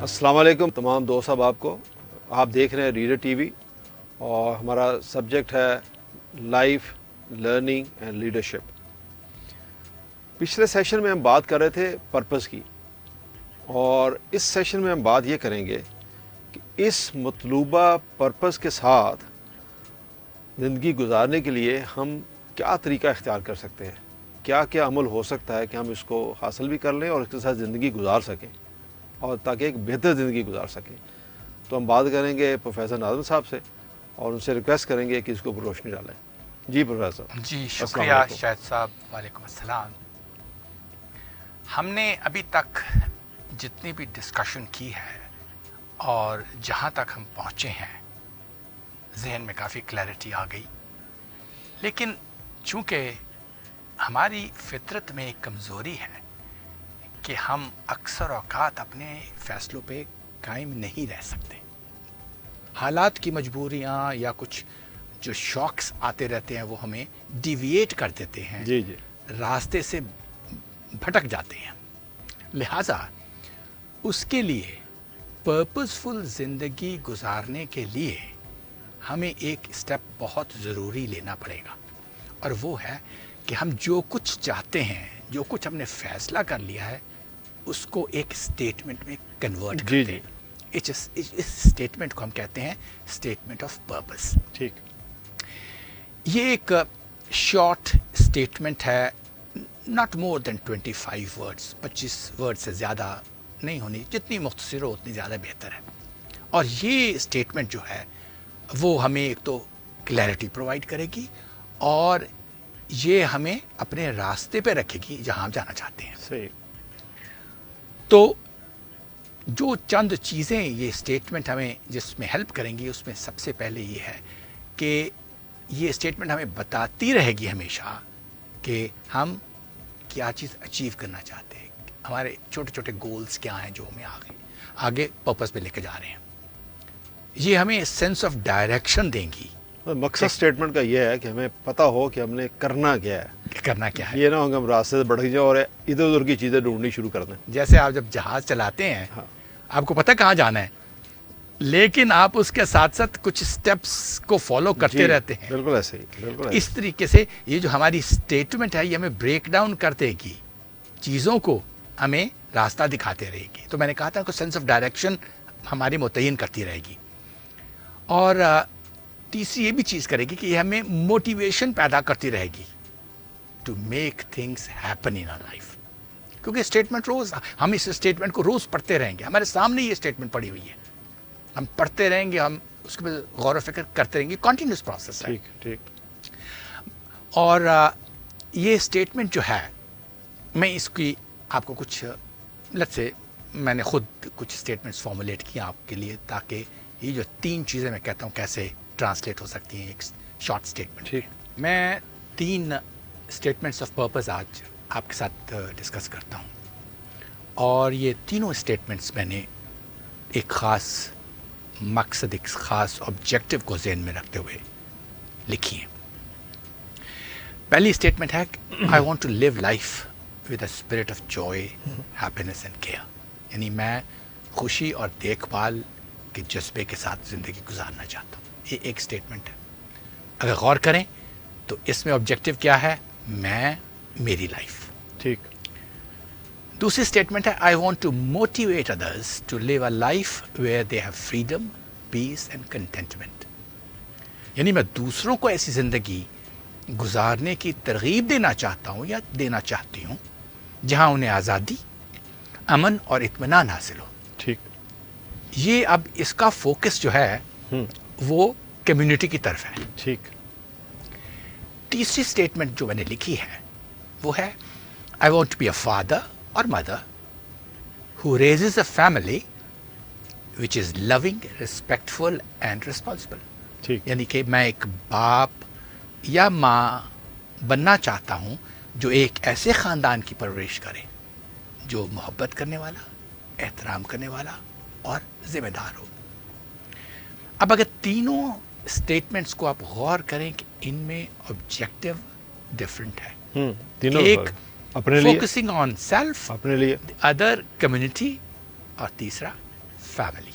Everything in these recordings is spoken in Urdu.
السلام علیکم تمام دوست احباب کو. آپ دیکھ رہے ہیں ریڈر ٹی وی اور ہمارا سبجیکٹ ہے لائف لرننگ اینڈ لیڈرشپ. پچھلے سیشن میں ہم بات کر رہے تھے پرپس کی، اور اس سیشن میں ہم بات یہ کریں گے کہ اس مطلوبہ پرپس کے ساتھ زندگی گزارنے کے لیے ہم کیا طریقہ اختیار کر سکتے ہیں، کیا کیا عمل ہو سکتا ہے کہ ہم اس کو حاصل بھی کر لیں اور اس کے ساتھ زندگی گزار سکیں، اور تاکہ ایک بہتر زندگی گزار سکیں. تو ہم بات کریں گے پروفیسر ناظم صاحب سے اور ان سے ریکویسٹ کریں گے کہ اس کے اوپر روشنی ڈالیں. جی پروفیسر. جی السلام شکریہ علیکم. شاہد صاحب. وعلیکم السلام. ہم نے ابھی تک جتنی بھی ڈسکشن کی ہے اور جہاں تک ہم پہنچے ہیں ذہن میں کافی کلیئرٹی آ گئی، لیکن چونکہ ہماری فطرت میں ایک کمزوری ہے کہ ہم اکثر اوقات اپنے فیصلوں پہ قائم نہیں رہ سکتے. حالات کی مجبوریاں یا کچھ جو شوقس آتے رہتے ہیں وہ ہمیں ڈیویٹ کر دیتے ہیں، جی راستے سے بھٹک جاتے ہیں. لہٰذا اس کے لیے پرپزفل زندگی گزارنے کے لیے ہمیں ایک اسٹیپ بہت ضروری لینا پڑے گا، اور وہ ہے کہ ہم جو کچھ چاہتے ہیں، جو کچھ ہم نے فیصلہ کر لیا ہے، اس کو ایک اسٹیٹمنٹ میں کنورٹ جی کرتے ہیں. اس اسٹیٹمنٹ کو ہم کہتے ہیں اسٹیٹمنٹ آف پرپس. ٹھیک. یہ ایک شارٹ اسٹیٹمنٹ ہے، not more than 25 words, 25 word سے زیادہ نہیں ہونی، جتنی مختصر ہو اتنی زیادہ بہتر ہے. اور یہ اسٹیٹمنٹ جو ہے وہ ہمیں ایک تو کلیئرٹی پرووائڈ کرے گی، اور یہ ہمیں اپنے راستے پہ رکھے گی جہاں ہم جانا چاہتے ہیں. صحیح. تو جو چند چیزیں یہ اسٹیٹمنٹ ہمیں جس میں ہیلپ کریں گی، اس میں سب سے پہلے یہ ہے کہ یہ اسٹیٹمنٹ ہمیں بتاتی رہے گی ہمیشہ کہ ہم کیا چیز اچیو کرنا چاہتے ہیں، ہمارے چھوٹے چھوٹے گولز کیا ہیں جو ہمیں آگے پرپس پہ لے کے جا رہے ہیں. یہ ہمیں سینس آف ڈائریکشن دیں گی. مقصد اسٹیٹمنٹ کا یہ ہے کہ ہمیں پتہ ہو کہ ہم نے کرنا کیا ہے، کہ کرنا کیا ہے. یہ نہ ہو کہ ہم راستے سے بھٹک جائیں اور ادھر ادھر کی چیزیں ڈھونڈنی شروع کر دیں. جیسے آپ جب جہاز چلاتے ہیں، ہاں. آپ کو پتہ کہاں جانا ہے، لیکن آپ اس کے ساتھ ساتھ کچھ سٹیپس کو فالو کرتے رہتے ہیں. بالکل ایسے ہی. بالکل اس طریقے سے یہ جو ہماری اسٹیٹمنٹ ہے یہ ہمیں بریک ڈاؤن کر دے گی، چیزوں کو ہمیں راستہ دکھاتے رہے گی. تو میں نے کہا تھا کہ سینس آف ڈائریکشن ہماری متعین کرتی رہے گی. اور تیسری یہ بھی چیز کرے گی کہ یہ ہمیں موٹیویشن پیدا کرتی رہے گی to make things happen in our life. کیونکہ اسٹیٹمنٹ روز ہم اس اسٹیٹمنٹ کو روز پڑھتے رہیں گے، ہمارے سامنے یہ اسٹیٹمنٹ پڑی ہوئی ہے، ہم پڑھتے رہیں گے، ہم اس کے بعد غور و فکر کرتے رہیں گے. کنٹینیوس پروسیس ہے. ٹھیک. اور یہ اسٹیٹمنٹ جو ہے، میں اس کی آپ کو کچھ لت سے میں نے خود کچھ اسٹیٹمنٹس فارمولیٹ کیا آپ کے لیے، تاکہ یہ جو 3 چیزیں میں کہتا ہوں کیسے ٹرانسلیٹ ہو سکتی ہیں ایک شارٹ اسٹیٹمنٹ. ٹھیک. میں 3 اسٹیٹمنٹس آف پرپز آج آپ کے ساتھ ڈسکس کرتا ہوں، اور یہ تینوں اسٹیٹمنٹس میں نے ایک خاص مقصد، ایک خاص آبجیکٹو کو ذہن میں رکھتے ہوئے لکھی ہیں. پہلی اسٹیٹمنٹ ہے I want to live life with a spirit of joy, happiness and care. یعنی میں خوشی اور دیکھ بھال کے جذبے کے ساتھ زندگی گزارنا چاہتا ہوں. یہ ایک اسٹیٹمنٹ ہے. اگر غور کریں تو اس میں آبجیکٹو کیا ہے؟ میں، میری لائف. ٹھیک. دوسری اسٹیٹمنٹ ہے I want to motivate others to live a life where they have freedom, peace and contentment. یعنی میں دوسروں کو ایسی زندگی گزارنے کی ترغیب دینا چاہتا ہوں یا دینا چاہتی ہوں جہاں انہیں آزادی، امن اور اطمینان حاصل ہو. ٹھیک. یہ اب اس کا فوکس جو ہے وہ کمیونٹی کی طرف ہے. ٹھیک. تیسری اسٹیٹمنٹ جو میں نے لکھی ہے وہ ہے I want to be a father اور mother who raises a family which is loving, respectful and responsible. ٹھیک. یعنی کہ میں ایک باپ یا ماں بننا چاہتا ہوں جو ایک ایسے خاندان کی پرورش کرے جو محبت کرنے والا، احترام کرنے والا اور ذمہ دار ہو. اب اگر تینوں اسٹیٹمنٹس کو آپ غور کریں کہ ان میں آبجیکٹو ڈفرینٹ ہے. ایک اپنے لیے، فوکسنگ آن سیلف، اپنے لیے، ادر کمیونٹی، اور تیسرا family.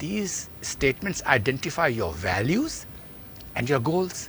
These statements identify your values and your goals.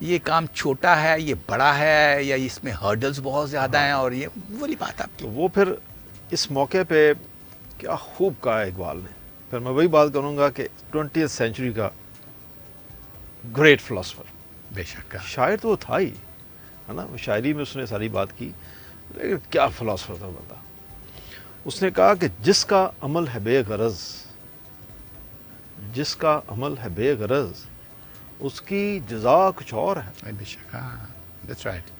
یہ کام چھوٹا ہے، یہ بڑا ہے، یا اس میں ہرڈلز بہت زیادہ ہیں، اور یہ وہی بات آپ کی. تو وہ پھر اس موقع پہ کیا خوب کہا اقبال نے. پھر میں وہی بات کروں گا کہ 20th سینچری کا گریٹ فلاسفر، بے شک. شاعر تو وہ تھا ہی ہے نا، شاعری میں اس نے ساری بات کی، لیکن کیا فلاسفر تھا بتا. اس نے کہا کہ جس کا عمل ہے بے غرض، جس کا عمل ہے بے غرض، اس کی جزا کچھ اور ہے. بے شک. ہاں، دیٹس رائٹ.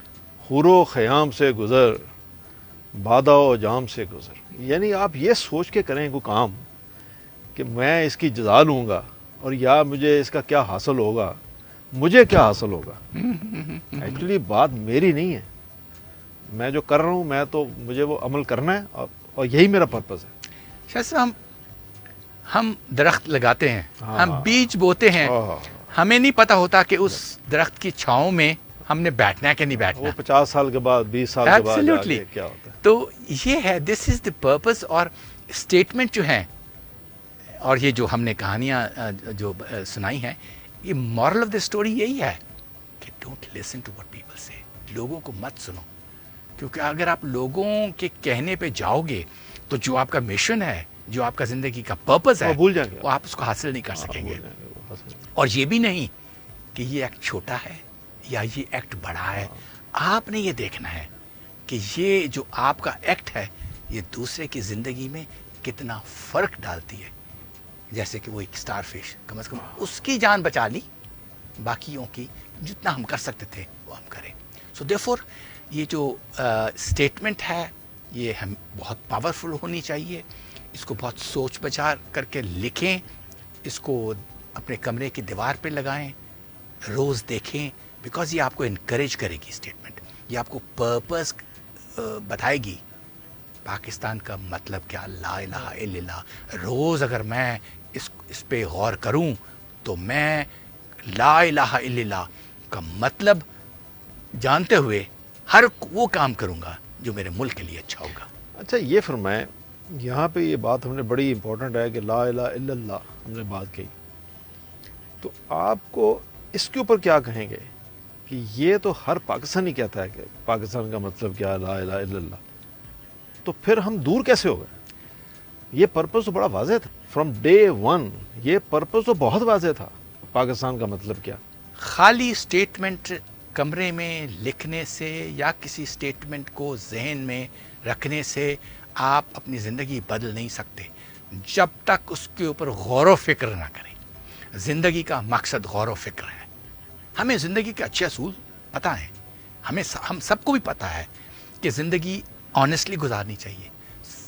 حور و خیام سے گزر، بادہ و جام سے گزر. یعنی آپ یہ سوچ کے کریں کوئی کام کہ میں اس کی جزا لوں گا، اور یا مجھے اس کا کیا حاصل ہوگا، مجھے کیا حاصل ہوگا. ایکچولی بات میری نہیں ہے، میں جو کر رہا ہوں میں تو مجھے وہ عمل کرنا ہے، اور یہی میرا پرپز ہے. شاید صاحب ہم درخت لگاتے ہیں، ہاں. ہم بیج بوتے ہیں، ہمیں نہیں پتہ ہوتا کہ اس درخت کی چھاؤں میں ہم نے بیٹھنا ہے کہ نہیں بیٹھنا. وہ 50 سال کے بعد، 20 سال کے بعد جا Absolutely. کے کیا ہوتا ہے. تو یہ ہے، دس از دا پرپز. اور اسٹیٹمنٹ جو ہیں، اور یہ جو ہم نے کہانیاں جو سنائی ہیں، یہ مورل آف دا اسٹوری یہی ہے کہ don't listen to what people say. لوگوں کو مت سنو، کیونکہ اگر آپ لوگوں کے کہنے پہ جاؤ گے تو جو آپ کا مشن ہے، جو آپ کا زندگی کا پرپز ہے، وہ بھول جائیں گے. وہ آپ اس کو حاصل نہیں کر سکیں گے. بھول جائیں گے، وہ حاصل نہیں. اور یہ بھی نہیں کہ یہ ایکٹ چھوٹا ہے یا یہ ایکٹ بڑا ہے. آپ نے یہ دیکھنا ہے کہ یہ جو آپ کا ایکٹ ہے یہ دوسرے کی زندگی میں کتنا فرق ڈالتی ہے. جیسے کہ وہ ایک اسٹار فش، کم از کم اس کی جان بچا لی، باقیوں کی جتنا ہم کر سکتے تھے وہ ہم کریں. سو دیئرفور یہ جو اسٹیٹمنٹ ہے یہ ہم بہت پاورفل ہونی چاہیے. اس کو بہت سوچ بچار کر کے لکھیں، اس کو اپنے کمرے کی دیوار پہ لگائیں، روز دیکھیں، بیکاز یہ آپ کو انکریج کرے گی. اسٹیٹمنٹ یہ آپ کو پرپز بتائے گی. پاکستان کا مطلب کیا؟ لا الہ الا اللہ. روز اگر میں اس پہ غور کروں تو میں لا الہ الا اللہ کا مطلب جانتے ہوئے ہر وہ کام کروں گا جو میرے ملک کے لیے اچھا ہوگا. اچھا یہ فرمائیں، یہاں پہ یہ بات ہم نے بڑی امپورٹنٹ ہے کہ لا الہ الا اللہ ہم نے بات کی، تو آپ کو اس کے اوپر کیا کہیں گے کہ یہ تو ہر پاکستانی کہتا ہے کہ پاکستان کا مطلب کیا ہے لا الہ الا اللہ، تو پھر ہم دور کیسے ہو گئے؟ یہ پرپز تو بڑا واضح تھا فرام ڈے ون. یہ پرپز تو بہت واضح تھا، پاکستان کا مطلب کیا. خالی اسٹیٹمنٹ کمرے میں لکھنے سے یا کسی اسٹیٹمنٹ کو ذہن میں رکھنے سے آپ اپنی زندگی بدل نہیں سکتے جب تک اس کے اوپر غور و فکر نہ کریں. زندگی کا مقصد غور و فکر ہے. ہمیں زندگی کے اچھے اصول پتہ ہیں، ہم سب کو بھی پتہ ہے کہ زندگی آنیسٹلی گزارنی چاہیے.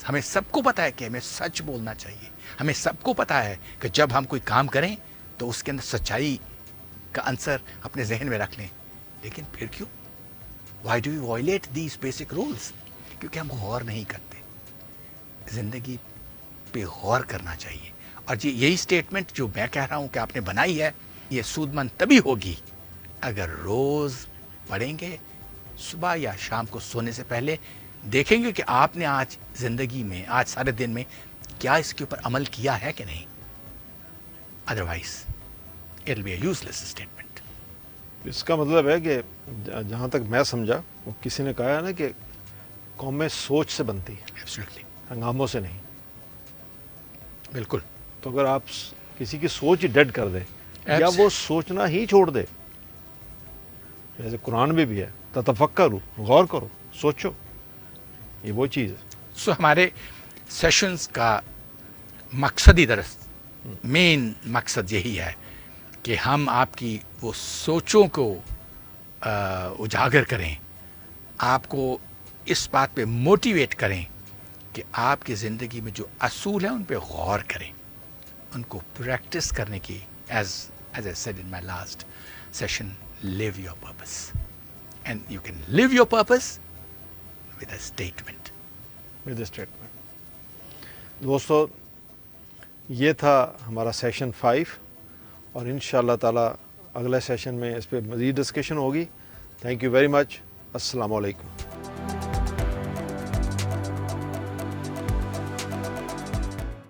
ہمیں سب کو پتہ ہے کہ ہمیں سچ بولنا چاہیے. ہمیں سب کو پتہ ہے کہ جب ہم کوئی کام کریں تو اس کے اندر سچائی کا عنصر اپنے ذہن میں رکھ لیں. لیکن پھر کیوں؟ Why do you violate these basic rules? کیونکہ ہم غور نہیں کرتے. زندگی پہ غور کرنا چاہیے. اور یہی اسٹیٹمنٹ جو میں کہہ رہا ہوں کہ آپ نے بنائی ہے، یہ سود مند تبھی ہوگی اگر روز پڑھیں گے، صبح یا شام کو سونے سے پہلے دیکھیں گے کہ آپ نے آج زندگی میں، آج سارے دن میں کیا اس کے اوپر عمل کیا ہے کہ نہیں. Otherwise it will be a useless statement. اس کا مطلب ہے کہ جہاں تک میں سمجھا، وہ کسی نے کہا ہے نا کہ قومیں سوچ سے بنتی ہیں، ایبسلیٹلی. ہنگاموں سے نہیں. بالکل. تو اگر آپ کسی کی سوچ ہی ڈیڈ کر دیں یا وہ سوچنا ہی چھوڑ دے، جیسے قرآن میں بھی ہے تتفکروا، غور کرو، سوچو، یہ وہ چیز ہے. سو ہمارے سیشنز کا مقصد ہی درست مین مقصد یہی ہے کہ ہم آپ کی وہ سوچوں کو اجاگر کریں، آپ کو اس بات پہ موٹیویٹ کریں کہ آپ کی زندگی میں جو اصول ہیں ان پہ غور کریں، ان کو پریکٹس کرنے کی. As I said in my last session, live your purpose and you can live your purpose with a statement. With statement. دوستو، یہ تھا ہمارا سیشن 5، اور ان شاء اللہ تعالیٰ اگلے سیشن میں اس پہ مزید ڈسکشن ہوگی. Thank you very much. السلام علیکم.